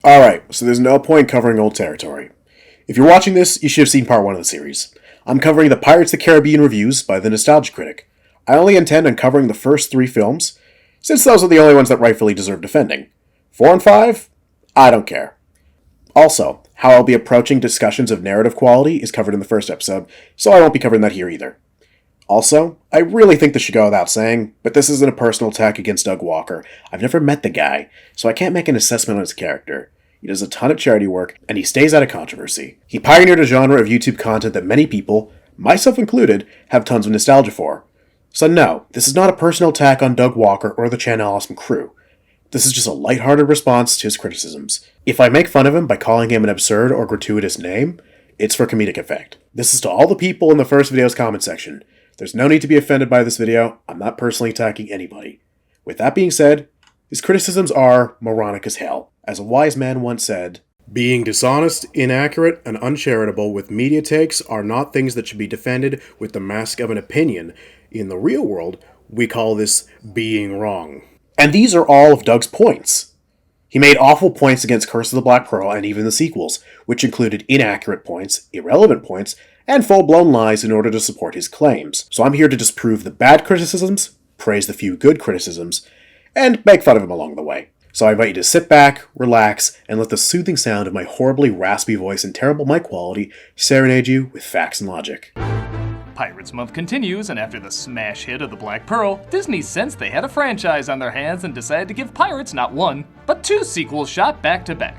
Alright, so there's no point covering old territory. If you're watching this, you should have seen part 1 of the series. I'm covering the Pirates of the Caribbean reviews by the Nostalgia Critic. I only intend on covering the first 3 films, since those are the only ones that rightfully deserve defending. 4 and 5? I don't care. Also, how I'll be approaching discussions of narrative quality is covered in the first episode, so I won't be covering that here either. Also, I really think this should go without saying, but this isn't a personal attack against Doug Walker. I've never met the guy, so I can't make an assessment on his character. He does a ton of charity work, and he stays out of controversy. He pioneered a genre of YouTube content that many people, myself included, have tons of nostalgia for. So no, this is not a personal attack on Doug Walker or the Channel Awesome crew. This is just a lighthearted response to his criticisms. If I make fun of him by calling him an absurd or gratuitous name, it's for comedic effect. This is to all the people in the first video's comment section. There's no need to be offended by this video. I'm not personally attacking anybody. With that being said, his criticisms are moronic as hell. As a wise man once said, being dishonest, inaccurate, and uncharitable with media takes are not things that should be defended with the mask of an opinion. In the real world, we call this being wrong. And these are all of Doug's points. He made awful points against Curse of the Black Pearl and even the sequels, which included inaccurate points, irrelevant points, and full-blown lies in order to support his claims. So I'm here to disprove the bad criticisms, praise the few good criticisms, and make fun of him along the way. So I invite you to sit back, relax, and let the soothing sound of my horribly raspy voice and terrible mic quality serenade you with facts and logic. Pirates Month continues, and after the smash hit of The Black Pearl, Disney sensed they had a franchise on their hands and decided to give Pirates not 1, but 2 sequels shot back to back.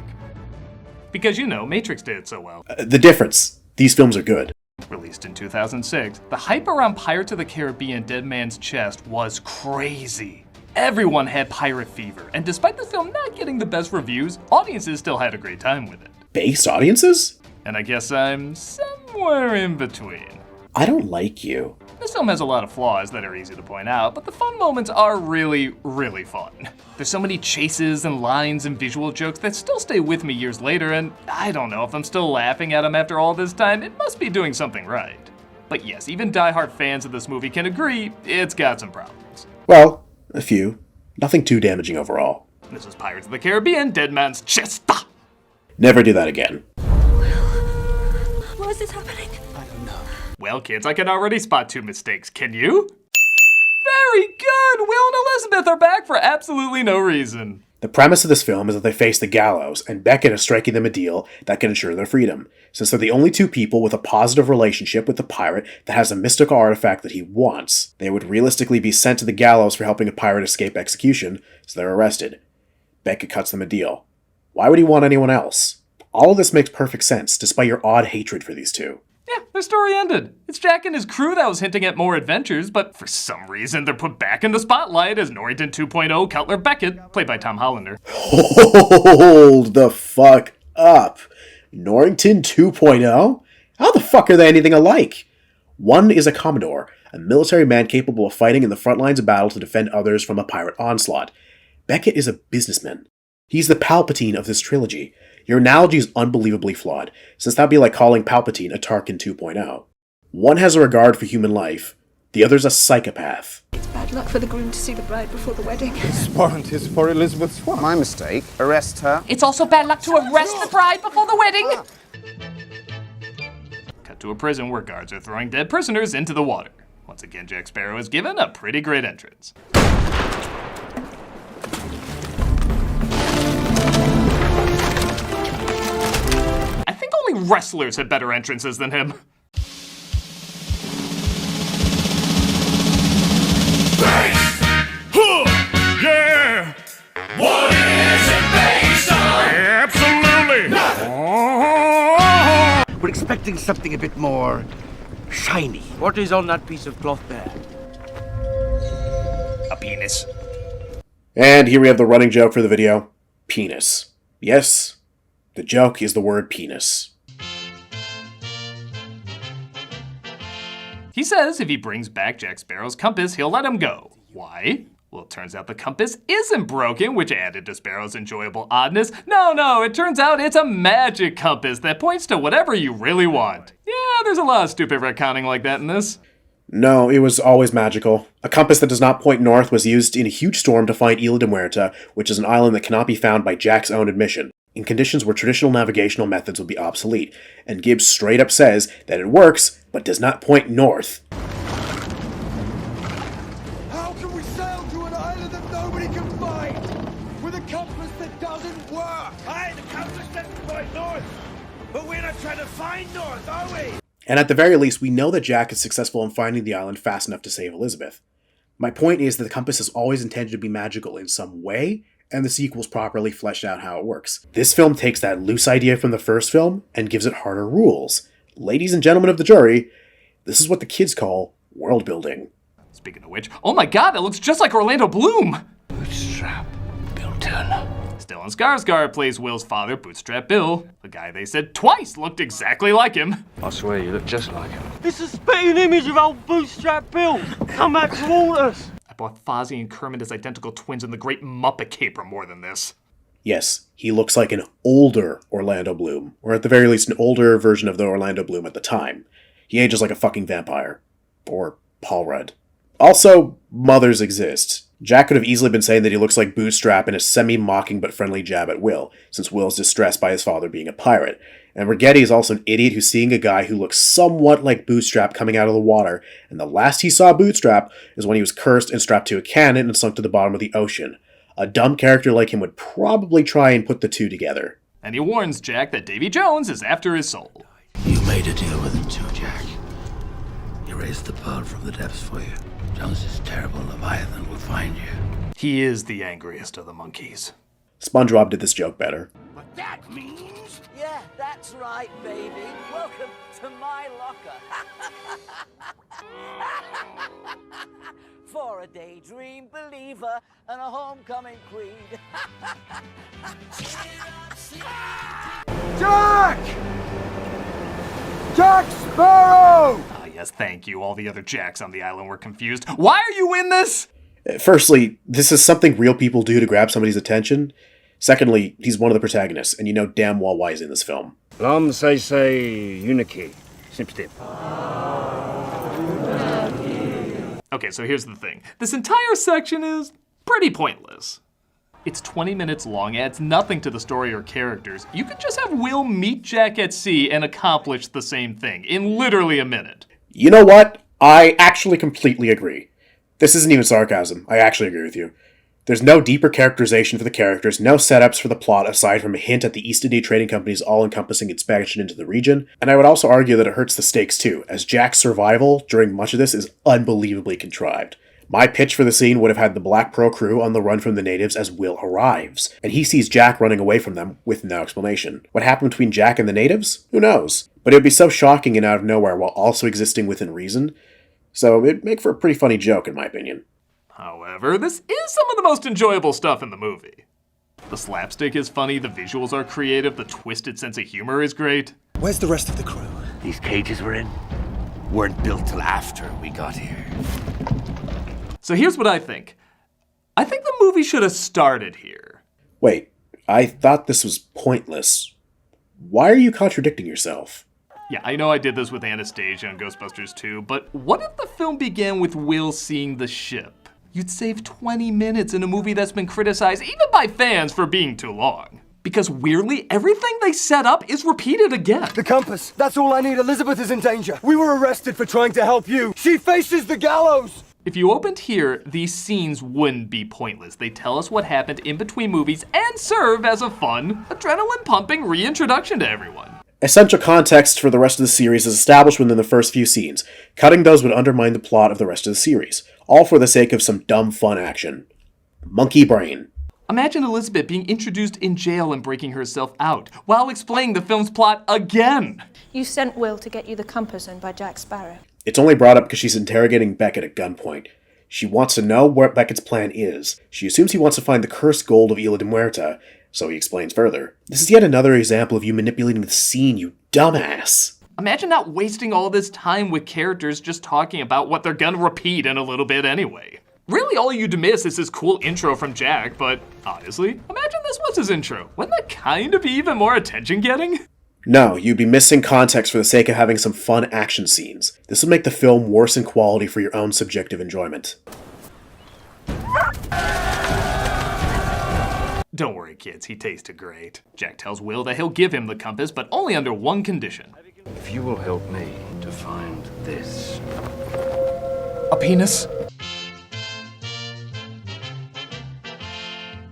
Because you know, Matrix did it so well. The difference, these films are good. Released in 2006, the hype around Pirates of the Caribbean Dead Man's Chest was crazy. Everyone had pirate fever, and despite the film not getting the best reviews, audiences still had a great time with it. Based audiences? And I guess I'm somewhere in between. I don't like you. This film has a lot of flaws that are easy to point out, but the fun moments are really, really fun. There's so many chases and lines and visual jokes that still stay with me years later, and I don't know if I'm still laughing at them after all this time. It must be doing something right. But yes, even diehard fans of this movie can agree it's got some problems. Well, a few. Nothing too damaging overall. This is Pirates of the Caribbean Dead Man's Chest. Never do that again. Why is this happening? Well, kids, I can already spot 2 mistakes. Can you? Very good! Will and Elizabeth are back for absolutely no reason. The premise of this film is that they face the gallows, and Beckett is striking them a deal that can ensure their freedom, since they're the only 2 people with a positive relationship with the pirate that has a mystical artifact that he wants. They would realistically be sent to the gallows for helping a pirate escape execution, so they're arrested. Beckett cuts them a deal. Why would he want anyone else? All of this makes perfect sense, despite your odd hatred for these 2. Yeah, their story ended. It's Jack and his crew that was hinting at more adventures, but for some reason they're put back in the spotlight as Norrington 2.0 Cutler Beckett, played by Tom Hollander. Hold the fuck up. Norrington 2.0? How the fuck are they anything alike? One is a Commodore, a military man capable of fighting in the front lines of battle to defend others from a pirate onslaught. Beckett is a businessman. He's the Palpatine of this trilogy. Your analogy is unbelievably flawed, since that'd be like calling Palpatine a Tarkin 2.0. One has a regard for human life, the other's a psychopath. It's bad luck for the groom to see the bride before the wedding. This warrant is for Elizabeth Swan. My mistake. Arrest her. It's also bad luck to arrest the bride before the wedding. Cut to a prison where guards are throwing dead prisoners into the water. Once again, Jack Sparrow is given a pretty great entrance. I think only wrestlers have better entrances than him. Yeah! What is it based on? Absolutely! Nothing! We're expecting something a bit more shiny. What is on that piece of cloth there? A penis. And here we have the running joke for the video. Penis. Yes, the joke is the word penis. He says if he brings back Jack Sparrow's compass, he'll let him go. Why? Well, it turns out the compass isn't broken, which added to Sparrow's enjoyable oddness. No, it turns out it's a magic compass that points to whatever you really want. Yeah, there's a lot of stupid retconning like that in this. No, it was always magical. A compass that does not point north was used in a huge storm to find Isla de Muerta, which is an island that cannot be found by Jack's own admission. in conditions where traditional navigational methods would be obsolete, and Gibbs straight up says that it works, but does not point north. How can we sail to an island that nobody can find with a compass that doesn't work? Aye, the compass doesn't point north, but we're not trying to find north, are we? And at the very least, we know that Jack is successful in finding the island fast enough to save Elizabeth. My point is that the compass is always intended to be magical in some way, and the sequels properly fleshed out how it works. This film takes that loose idea from the first film and gives it harder rules. Ladies and gentlemen of the jury, this is what the kids call world building. Speaking of which, oh my god, it looks just like Orlando Bloom! Bootstrap, Bilton. Stellan Skarsgård plays Will's father, Bootstrap Bill, the guy they said twice looked exactly like him. I swear you look just like him. It's a spitting image of old Bootstrap Bill. Come back toward us. I bought Fozzie and Kermit as identical twins in the Great Muppet Caper more than this. Yes, he looks like an older Orlando Bloom, or at the very least an older version of the Orlando Bloom at the time. He ages like a fucking vampire. Or Paul Rudd. Also, mothers exist. Jack could have easily been saying that he looks like Bootstrap in a semi-mocking but friendly jab at Will, since Will's distressed by his father being a pirate. And Rigetti is also an idiot who's seeing a guy who looks somewhat like Bootstrap coming out of the water, and the last he saw Bootstrap is when he was cursed and strapped to a cannon and sunk to the bottom of the ocean. A dumb character like him would probably try and put the two together. And he warns Jack that Davy Jones is after his soul. You made a deal with him too, Jack. He raised the pearl from the depths for you. Jones's terrible Leviathan will find you. He is the angriest of the monkeys. SpongeBob did this joke better. What that means? Yeah, that's right, baby. Welcome to my locker. For a daydream believer and a homecoming queen. Jack! Jack Sparrow! Ah, yes, thank you. All the other Jacks on the island were confused. Why are you in this? Firstly, this is something real people do to grab somebody's attention. Secondly, he's one of the protagonists, and you know damn well why he's in this film. Lam say uniki. Simptip. Okay, so here's the thing. This entire section is pretty pointless. It's 20 minutes long, adds nothing to the story or characters. You could just have Will meet Jack at sea and accomplish the same thing in literally a minute. You know what? I actually completely agree. This isn't even sarcasm. I actually agree with you. There's no deeper characterization for the characters, no setups for the plot aside from a hint at the East India Trading Company's all-encompassing expansion into the region, and I would also argue that it hurts the stakes too, as Jack's survival during much of this is unbelievably contrived. My pitch for the scene would have had the Black Pearl crew on the run from the natives as Will arrives, and he sees Jack running away from them with no explanation. What happened between Jack and the natives? Who knows? But it would be so shocking and out of nowhere while also existing within reason, so it'd make for a pretty funny joke in my opinion. However, this is some of the most enjoyable stuff in the movie. The slapstick is funny, the visuals are creative, the twisted sense of humor is great. Where's the rest of the crew? These cages we're in weren't built till after we got here. So here's what I think. I think the movie should have started here. Wait, I thought this was pointless. Why are you contradicting yourself? Yeah, I know I did this with Anastasia and Ghostbusters 2, but what if the film began with Will seeing the ship? You'd save 20 minutes in a movie that's been criticized, even by fans, for being too long. Because weirdly, everything they set up is repeated again. The compass. That's all I need. Elizabeth is in danger. We were arrested for trying to help you. She faces the gallows. If you opened here, these scenes wouldn't be pointless. They tell us what happened in between movies and serve as a fun, adrenaline-pumping reintroduction to everyone. Essential context for the rest of the series is established within the first few scenes. Cutting those would undermine the plot of the rest of the series, all for the sake of some dumb fun action. Monkey brain. Imagine Elizabeth being introduced in jail and breaking herself out, while explaining the film's plot again. You sent Will to get you the compass owned by Jack Sparrow. It's only brought up because she's interrogating Beckett at gunpoint. She wants to know what Beckett's plan is. She assumes he wants to find the cursed gold of Isla de Muerta, so he explains further. This is yet another example of you manipulating the scene, you dumbass. Imagine not wasting all this time with characters just talking about what they're gonna repeat in a little bit anyway. Really all you'd miss is this cool intro from Jack, but honestly, imagine this was his intro. Wouldn't that kind of be even more attention-getting? No, you'd be missing context for the sake of having some fun action scenes. This would make the film worse in quality for your own subjective enjoyment. Don't worry, kids, he tasted great. Jack tells Will that he'll give him the compass, but only under one condition. If you will help me to find this. A penis?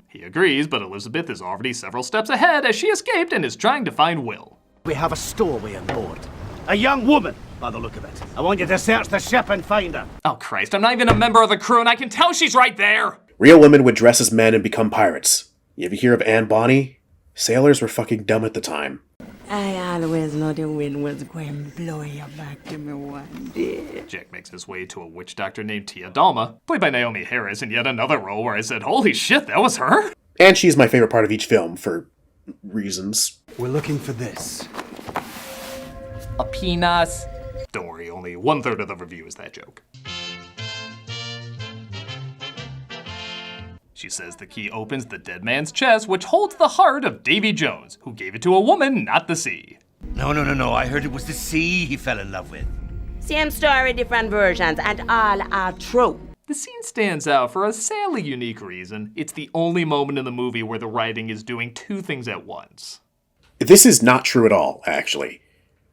He agrees, but Elizabeth is already several steps ahead as she escaped and is trying to find Will. We have a stowaway on board. A young woman, by the look of it. I want you to search the ship and find her. Oh Christ, I'm not even a member of the crew and I can tell she's right there! Real women would dress as men and become pirates. You ever hear of Anne Bonny? Sailors were fucking dumb at the time. I always know the wind was going to blow you back to me one day. Jack makes his way to a witch doctor named Tia Dalma, played by Naomi Harris in yet another role where I said, holy shit, that was her? And she's my favorite part of each film, for reasons. We're looking for this. A penis? Don't worry, only 1/3 of the review is that joke. She says the key opens the dead man's chest, which holds the heart of Davy Jones, who gave it to a woman, not the sea. No. I heard it was the sea he fell in love with. Same story, different versions, and all are true. The scene stands out for a sadly unique reason. It's the only moment in the movie where the writing is doing two things at once. This is not true at all, actually.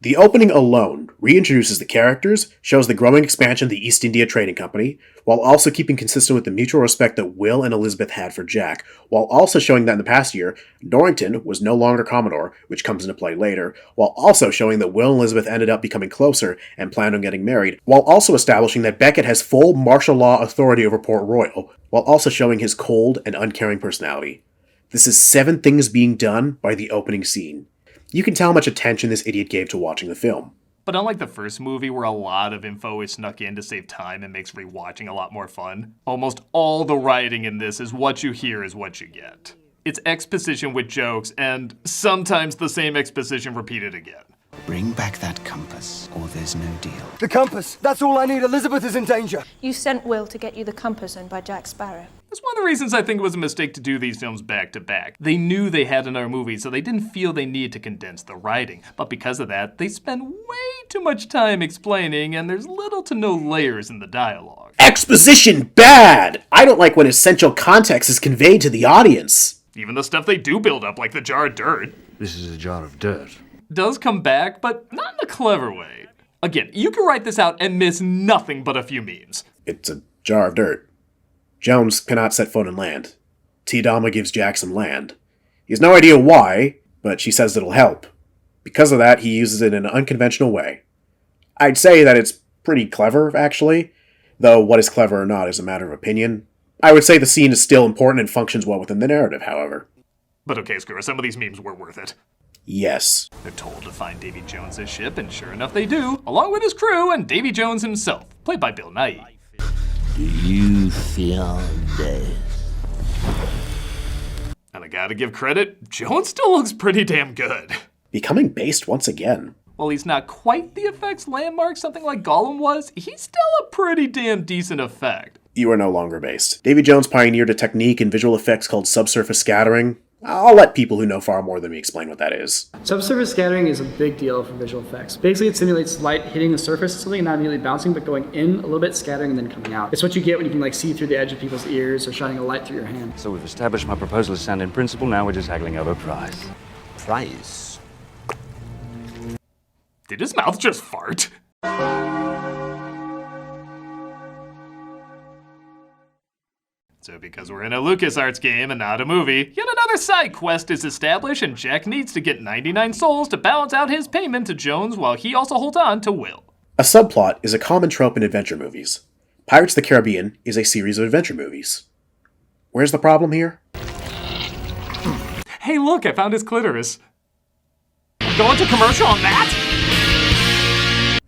The opening alone reintroduces the characters, shows the growing expansion of the East India Trading Company, while also keeping consistent with the mutual respect that Will and Elizabeth had for Jack, while also showing that in the past year, Norrington was no longer Commodore, which comes into play later, while also showing that Will and Elizabeth ended up becoming closer and planned on getting married, while also establishing that Beckett has full martial law authority over Port Royal, while also showing his cold and uncaring personality. This is 7 things being done by the opening scene. You can tell how much attention this idiot gave to watching the film. But unlike the first movie where a lot of info is snuck in to save time and makes rewatching a lot more fun, almost all the writing in this is what you hear is what you get. It's exposition with jokes, and sometimes the same exposition repeated again. Bring back that compass, or there's no deal. The compass! That's all I need! Elizabeth is in danger! You sent Will to get you the compass and by Jack Sparrow. That's one of the reasons I think it was a mistake to do these films back to back. They knew they had another movie, so they didn't feel they needed to condense the writing. But because of that, they spend way too much time explaining, and there's little to no layers in the dialogue. Exposition bad! I don't like when essential context is conveyed to the audience. Even the stuff they do build up, like the jar of dirt. This is a jar of dirt. Does come back, but not in a clever way. Again, you can write this out and miss nothing but a few memes. It's a jar of dirt. Jones cannot set foot in land. Tia Dalma gives Jack some land. He has no idea why, but she says it'll help. Because of that, he uses it in an unconventional way. I'd say that it's pretty clever, actually, though what is clever or not is a matter of opinion. I would say the scene is still important and functions well within the narrative, however. But okay, Screw, some of these memes were worth it. Yes. They're told to find Davy Jones' ship, and sure enough they do, along with his crew and Davy Jones himself, played by Bill Nighy. Do you feel this? And I gotta give credit, Jones still looks pretty damn good. Becoming based once again. While he's not quite the effects landmark something like Gollum was, he's still a pretty damn decent effect. You are no longer based. Davy Jones pioneered a technique in visual effects called subsurface scattering. I'll let people who know far more than me explain what that is. Subsurface scattering is a big deal for visual effects. Basically, it simulates light hitting the surface of something and not immediately bouncing, but going in a little bit, scattering, and then coming out. It's what you get when you can see through the edge of people's ears or shining a light through your hand. So we've established my proposal is sound in principle, now we're just haggling over price. Price? Did his mouth just fart? So because we're in a LucasArts game and not a movie, yet another side quest is established and Jack needs to get 99 souls to balance out his payment to Jones while he also holds on to Will. A subplot is a common trope in adventure movies. Pirates of the Caribbean is a series of adventure movies. Where's the problem here? Hey look, I found his clitoris. Going to commercial on that?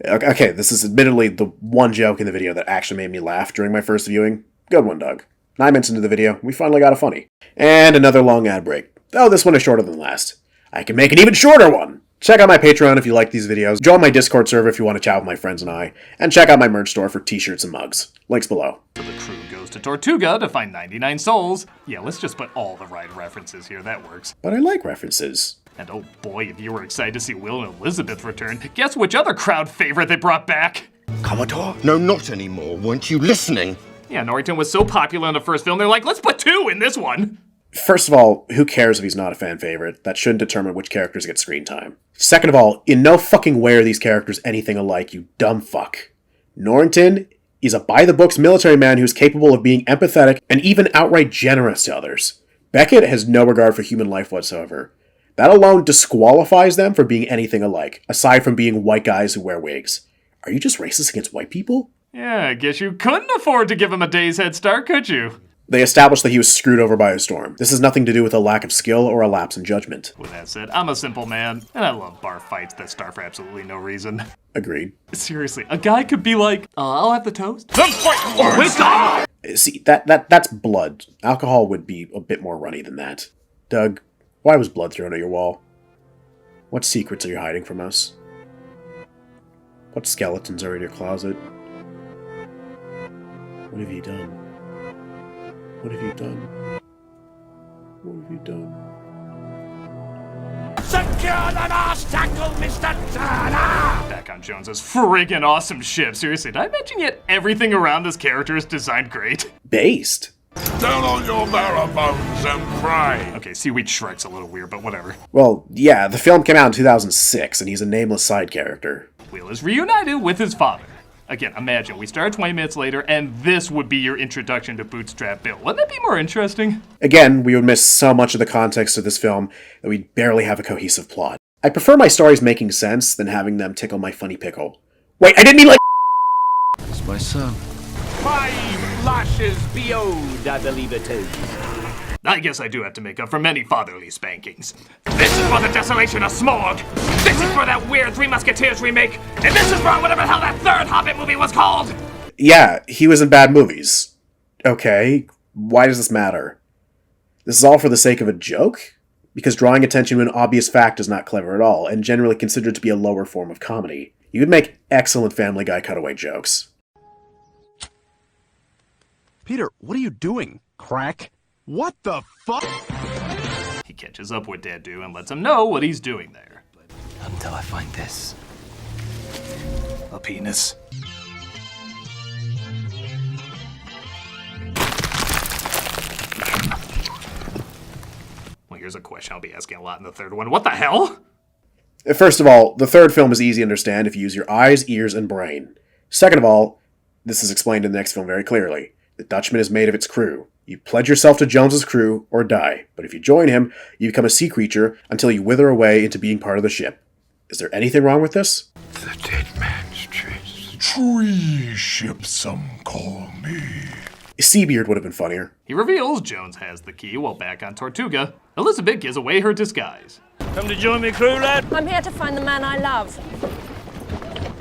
Okay, this is admittedly the one joke in the video that actually made me laugh during my first viewing. Good one, Doug. 9 minutes into the video, we finally got a funny. And another long ad break. Oh, this one is shorter than last. I can make an even shorter one! Check out my Patreon if you like these videos, join my Discord server if you want to chat with my friends and I, and check out my merch store for t-shirts and mugs. Links below. So the crew goes to Tortuga to find 99 souls. Yeah, let's just put all the right references here, that works. But I like references. And oh boy, if you were excited to see Will and Elizabeth return, guess which other crowd favorite they brought back? Commodore? No, not anymore. Weren't you listening? Yeah, Norrington was so popular in the first film, they're like, let's put 2 in this one. First of all, who cares if he's not a fan favorite? That shouldn't determine which characters get screen time. Second of all, in no fucking way are these characters anything alike, you dumb fuck. Norrington is a by-the-books military man who's capable of being empathetic and even outright generous to others. Beckett has no regard for human life whatsoever. That alone disqualifies them from being anything alike, aside from being white guys who wear wigs. Are you just racist against white people? Yeah, I guess you couldn't afford to give him a day's head start, could you? They established that he was screwed over by a storm. This has nothing to do with a lack of skill or a lapse in judgment. With that said, I'm a simple man, and I love bar fights that start for absolutely no reason. Agreed. Seriously, a guy could be like, I'll have the toast. See, that's blood. Alcohol would be a bit more runny than that. Doug, why was blood thrown at your wall? What secrets are you hiding from us? What skeletons are in your closet? What have you done? What have you done? What have you done? Secure the last tackle, Mr. Turner! Back on Jones's friggin' awesome ship. Seriously, did I mention yet everything around this character is designed great? Based. Down on your marrow bones and pray. Okay, Seaweed Shrek's a little weird, but whatever. Well, yeah, the film came out in 2006, and he's a nameless side character. Will is reunited with his father. Again, imagine, we start 20 minutes later, and this would be your introduction to Bootstrap Bill. Wouldn't that be more interesting? Again, we would miss so much of the context of this film that we'd barely have a cohesive plot. I prefer my stories making sense than having them tickle my funny pickle. Wait, I didn't mean like— It's my son. 5 lashes beyond, I believe it is. I guess I do have to make up for many fatherly spankings. This is for the desolation of Smog. This is for that weird Three Musketeers remake. And this is for whatever the hell that third Hobbit movie was called. Yeah, he was in bad movies. Okay, why does this matter? This is all for the sake of a joke? Because drawing attention to an obvious fact is not clever at all, and generally considered to be a lower form of comedy. You would make excellent Family Guy cutaway jokes. Peter, what are you doing? Crack? What the fuck? He catches up with Dadu and lets him know what he's doing there. Until I find this. A penis. Well, here's a question I'll be asking a lot in the third one. What the hell? First of all, the third film is easy to understand if you use your eyes, ears, and brain. Second of all, this is explained in the next film very clearly. The Dutchman is made of its crew. You pledge yourself to Jones's crew or die, but if you join him, you become a sea creature until you wither away into being part of the ship. Is there anything wrong with this? The dead man's trace. Tree ship, some call me. Seabeard would have been funnier. He reveals Jones has the key while back on Tortuga. Elizabeth gives away her disguise. Come to join me, crew lad? I'm here to find the man I love.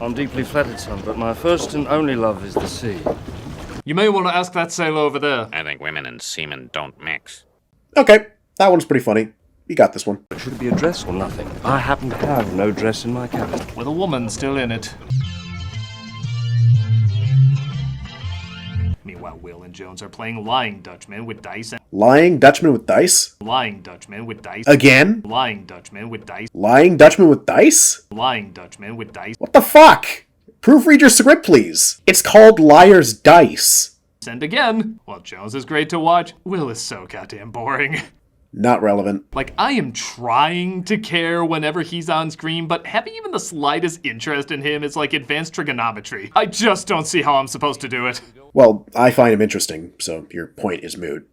I'm deeply flattered, son, but my first and only love is the sea. You may want to ask that sailor over there. I think women and seamen don't mix. Okay, that one's pretty funny. You got this one. Should it be a dress or nothing? I happen to have no dress in my cabin. With a woman still in it. Meanwhile, Will and Jones are playing Lying Dutchman with dice and... Lying Dutchman with dice? Lying Dutchman with dice. Again? Lying Dutchman with dice. Lying Dutchman with dice? Lying Dutchman with dice. What the fuck? Proofread your script, please. It's called Liar's Dice. And again, while Jones is great to watch, Will is so goddamn boring. Not relevant. Like, I am trying to care whenever he's on screen, but having even the slightest interest in him is like advanced trigonometry. I just don't see how I'm supposed to do it. Well, I find him interesting, so your point is moot.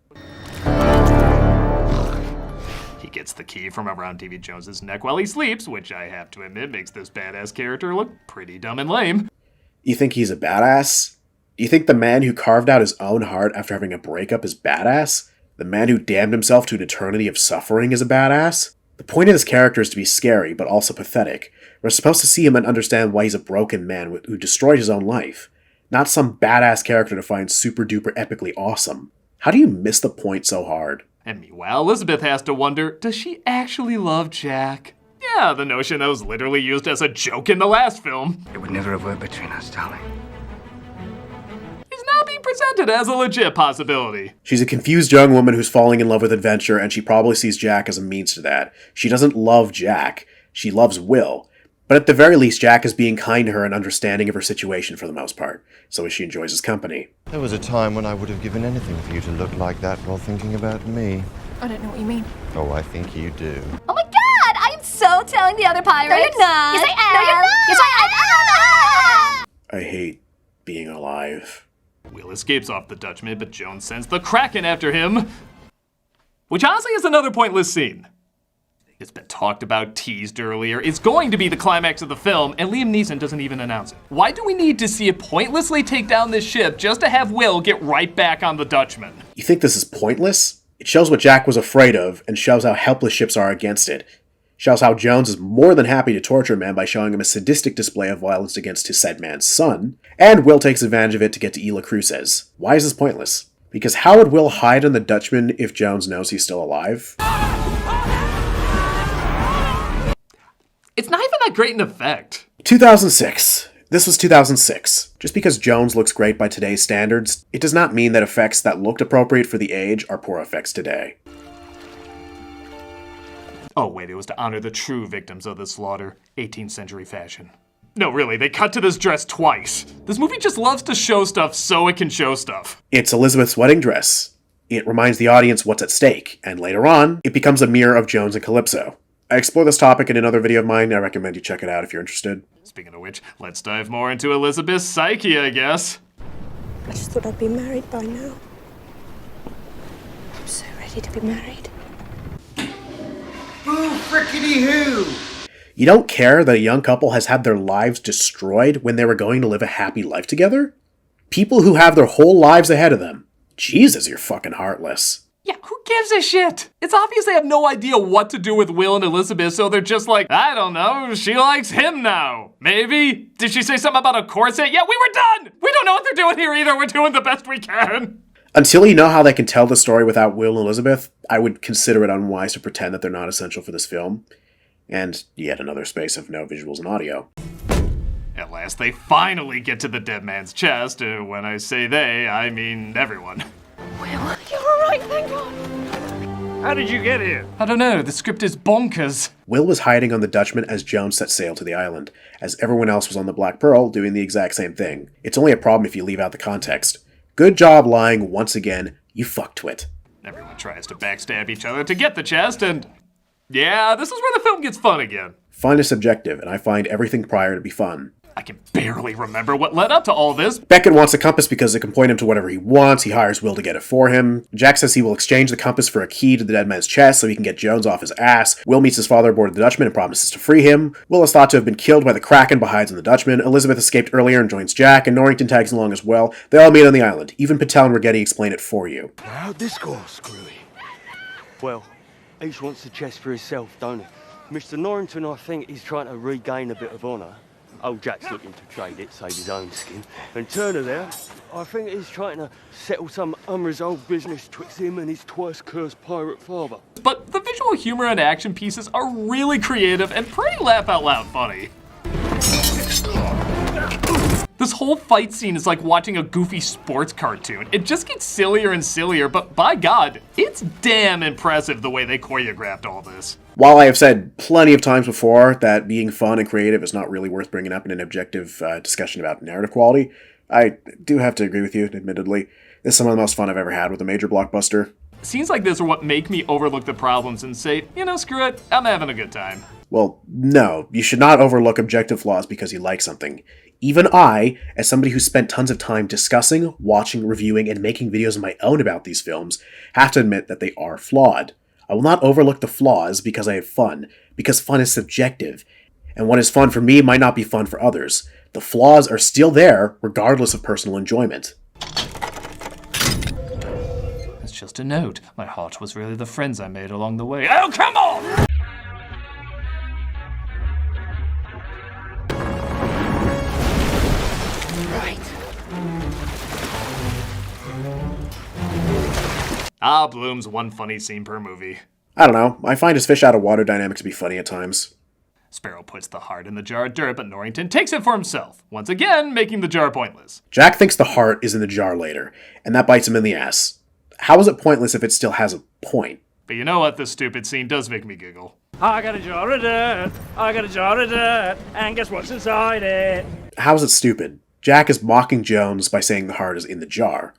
He gets the key from around Davy Jones's neck while he sleeps, which I have to admit makes this badass character look pretty dumb and lame. You think he's a badass? Do you think the man who carved out his own heart after having a breakup is badass? The man who damned himself to an eternity of suffering is a badass? The point of this character is to be scary, but also pathetic. We're supposed to see him and understand why he's a broken man who destroyed his own life. Not some badass character to find super duper epically awesome. How do you miss the point so hard? And meanwhile, Elizabeth has to wonder, does she actually love Jack? Yeah, the notion that was literally used as a joke in the last film. It would never have worked between us, darling. Is now being presented as a legit possibility. She's a confused young woman who's falling in love with adventure, and she probably sees Jack as a means to that. She doesn't love Jack. She loves Will. But at the very least, Jack is being kind to her and understanding of her situation for the most part, so as she enjoys his company. There was a time when I would have given anything for you to look like that while thinking about me. I don't know what you mean. Oh, I think you do. Oh my god! I am so telling the other pirates. No, you're not. Yes, I am. No, you're not. Yes, I am. I hate being alive. Will escapes off the Dutchman, but Jones sends the Kraken after him. Which honestly is another pointless scene. It's been talked about, teased earlier. It's going to be the climax of the film, and Liam Neeson doesn't even announce it. Why do we need to see it pointlessly take down this ship just to have Will get right back on the Dutchman? You think this is pointless? It shows what Jack was afraid of, and shows how helpless ships are against it. Shows how Jones is more than happy to torture a man by showing him a sadistic display of violence against his said man's son, and Will takes advantage of it to get to Isla Cruces. Why is this pointless? Because how would Will hide on the Dutchman if Jones knows he's still alive? It's not even that great an effect. 2006. This was 2006. Just because Jones looks great by today's standards, it does not mean that effects that looked appropriate for the age are poor effects today. Oh wait, it was to honor the true victims of the slaughter, 18th century fashion. No, really, they cut to this dress twice. This movie just loves to show stuff so it can show stuff. It's Elizabeth's wedding dress. It reminds the audience what's at stake, and later on, it becomes a mirror of Jones and Calypso. I explore this topic in another video of mine. I recommend you check it out if you're interested. Speaking of which, let's dive more into Elizabeth's psyche, I guess. I just thought I'd be married by now. I'm so ready to be married. Who frickety who? You don't care that a young couple has had their lives destroyed when they were going to live a happy life together? People who have their whole lives ahead of them. Jesus, you're fucking heartless. Yeah, who gives a shit? It's obvious they have no idea what to do with Will and Elizabeth, so they're just like, I don't know, she likes him now. Maybe? Did she say something about a corset? Yeah, we were done! We don't know what they're doing here either, we're doing the best we can. Until you know how they can tell the story without Will and Elizabeth, I would consider it unwise to pretend that they're not essential for this film. And yet another space of no visuals and audio. At last, they finally get to the dead man's chest. When I say they, I mean everyone. Will, you're alright, thank God. How did you get here? I don't know, the script is bonkers. Will was hiding on the Dutchman as Jones set sail to the island, as everyone else was on the Black Pearl doing the exact same thing. It's only a problem if you leave out the context. Good job lying once again, you fucktwit. Everyone tries to backstab each other to get the chest, and yeah, this is where the film gets fun again. Fun is subjective, and I find everything prior to be fun. I can barely remember what led up to all this. Beckett wants a compass because it can point him to whatever he wants. He hires Will to get it for him. Jack says he will exchange the compass for a key to the dead man's chest so he can get Jones off his ass. Will meets his father aboard the Dutchman and promises to free him. Will is thought to have been killed by the Kraken but hides on the Dutchman. Elizabeth escaped earlier and joins Jack, and Norrington tags along as well. They all meet on the island. Even Patel and Rigetti explain it for you. How'd this go, Screwy? Well, each wants the chest for himself, don't he? Mr. Norrington, I think, is trying to regain a bit of honour. Old Jack's looking to trade it, save his own skin. And Turner there, I think he's trying to settle some unresolved business twixt him and his twice-cursed pirate father. But the visual humor and action pieces are really creative and pretty laugh-out-loud funny. This whole fight scene is like watching a goofy sports cartoon. It just gets sillier and sillier, but by God, it's damn impressive the way they choreographed all this. While I have said plenty of times before that being fun and creative is not really worth bringing up in an objective discussion about narrative quality, I do have to agree with you, admittedly. This is some of the most fun I've ever had with a major blockbuster. Scenes like this are what make me overlook the problems and say, you know, screw it, I'm having a good time. Well, no, you should not overlook objective flaws because you like something. Even I, as somebody who spent tons of time discussing, watching, reviewing, and making videos of my own about these films, have to admit that they are flawed. I will not overlook the flaws because I have fun, because fun is subjective, and what is fun for me might not be fun for others. The flaws are still there, regardless of personal enjoyment. It's just a note. My heart was really the friends I made along the way. Oh, come on! Ah, Bloom's one funny scene per movie. I don't know, I find his fish out of water dynamics to be funny at times. Sparrow puts the heart in the jar of dirt, but Norrington takes it for himself, once again making the jar pointless. Jack thinks the heart is in the jar later, and that bites him in the ass. How is it pointless if it still has a point? But you know what, this stupid scene does make me giggle. I got a jar of dirt, I got a jar of dirt, and guess what's inside it? How is it stupid? Jack is mocking Jones by saying the heart is in the jar.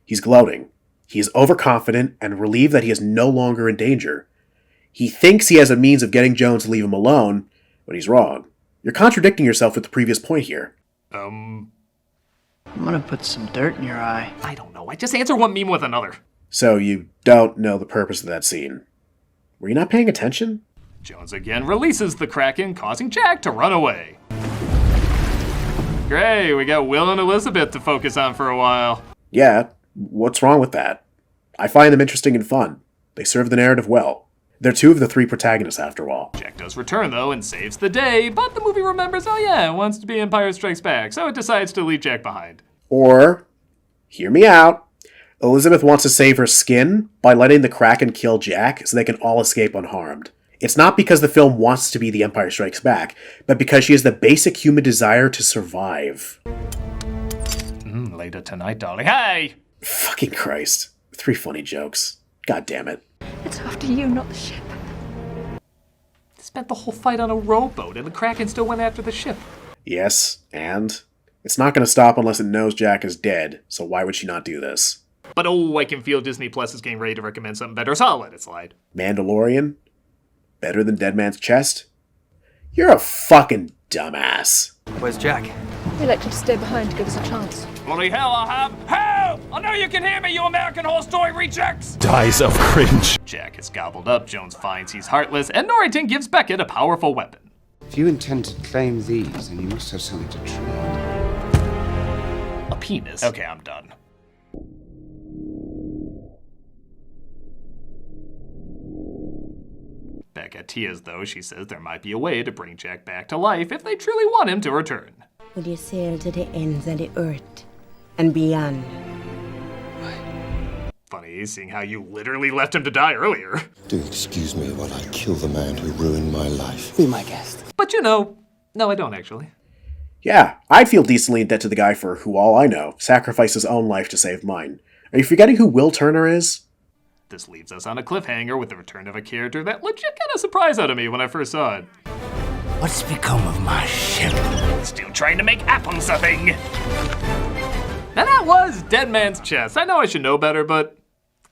He's gloating. He is overconfident and relieved that he is no longer in danger. He thinks he has a means of getting Jones to leave him alone, but he's wrong. You're contradicting yourself with the previous point here. I'm gonna put some dirt in your eye. I don't know. I just answer one meme with another. So you don't know the purpose of that scene. Were you not paying attention? Jones again releases the Kraken, causing Jack to run away. Great, we got Will and Elizabeth to focus on for a while. Yeah, what's wrong with that? I find them interesting and fun. They serve the narrative well. They're two of the three protagonists, after all. Jack does return, though, and saves the day, but the movie remembers, oh yeah, it wants to be Empire Strikes Back, so it decides to leave Jack behind. Or, hear me out, Elizabeth wants to save her skin by letting the Kraken kill Jack so they can all escape unharmed. It's not because the film wants to be The Empire Strikes Back, but because she has the basic human desire to survive. Later tonight, darling. Hey! Fucking Christ. 3 funny jokes. God damn it. It's after you, not the ship. Spent the whole fight on a rowboat, and the Kraken still went after the ship. Yes, and? It's not going to stop unless it knows Jack is dead, so why would she not do this? But oh, I can feel Disney Plus is getting ready to recommend something better, so I'll let it slide. Mandalorian? Better than Dead Man's Chest? You're a fucking dumbass. Where's Jack? We elected to stay behind to give us a chance. Bloody hell, I have. Help! I know you can hear me, you American Horror Story rejects! Dies of cringe. Jack is gobbled up, Jones finds he's heartless, and Norrington gives Beckett a powerful weapon. If you intend to claim these, then you must have something to trade. A penis. Okay, I'm done. Becca tears, though. She says there might be a way to bring Jack back to life if they truly want him to return. Would you sail to the ends of the earth and beyond? Funny, seeing how you literally left him to die earlier. Do excuse me while I kill the man who ruined my life. Be my guest. But you know, no, I don't actually. Yeah, I'd feel decently in debt to the guy for who, all I know, sacrificed his own life to save mine. Are you forgetting who Will Turner is? This leaves us on a cliffhanger with the return of a character that legit kind of surprised out of me when I first saw it. What's become of my ship? Still trying to make apples a thing. Now that was Dead Man's Chest. I know I should know better, but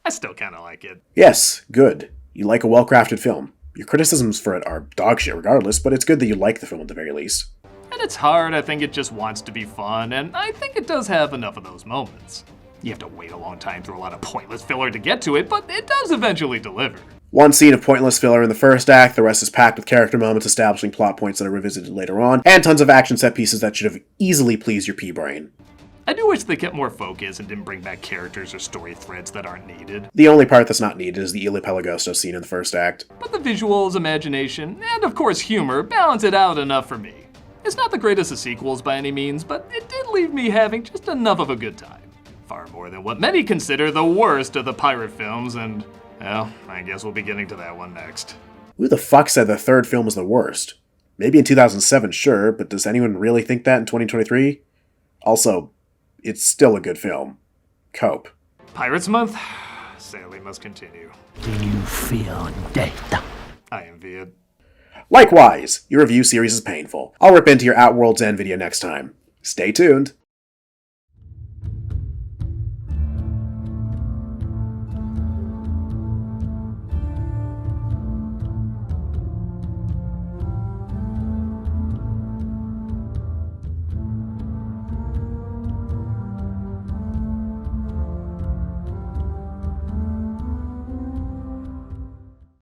I still kind of like it. Yes, good. You like a well-crafted film. Your criticisms for it are dog shit regardless, but it's good that you like the film at the very least. And it's hard, I think it just wants to be fun, and I think it does have enough of those moments. You have to wait a long time through a lot of pointless filler to get to it, but it does eventually deliver. One scene of pointless filler in the first act, the rest is packed with character moments establishing plot points that are revisited later on, and tons of action set pieces that should have easily pleased your pea-brain. I do wish they kept more focus and didn't bring back characters or story threads that aren't needed. The only part that's not needed is the Ili Pelagosto scene in the first act. But the visuals, imagination, and of course humor balance it out enough for me. It's not the greatest of sequels by any means, but it did leave me having just enough of a good time. Far more than what many consider the worst of the pirate films, and, well, I guess we'll be getting to that one next. Who the fuck said the third film was the worst? Maybe in 2007, sure, but does anyone really think that in 2023? Also, it's still a good film. Cope. Pirates Month? Sadly must continue. Do you feel death? I envy it. Likewise, your review series is painful. I'll rip into your At World's End video next time. Stay tuned.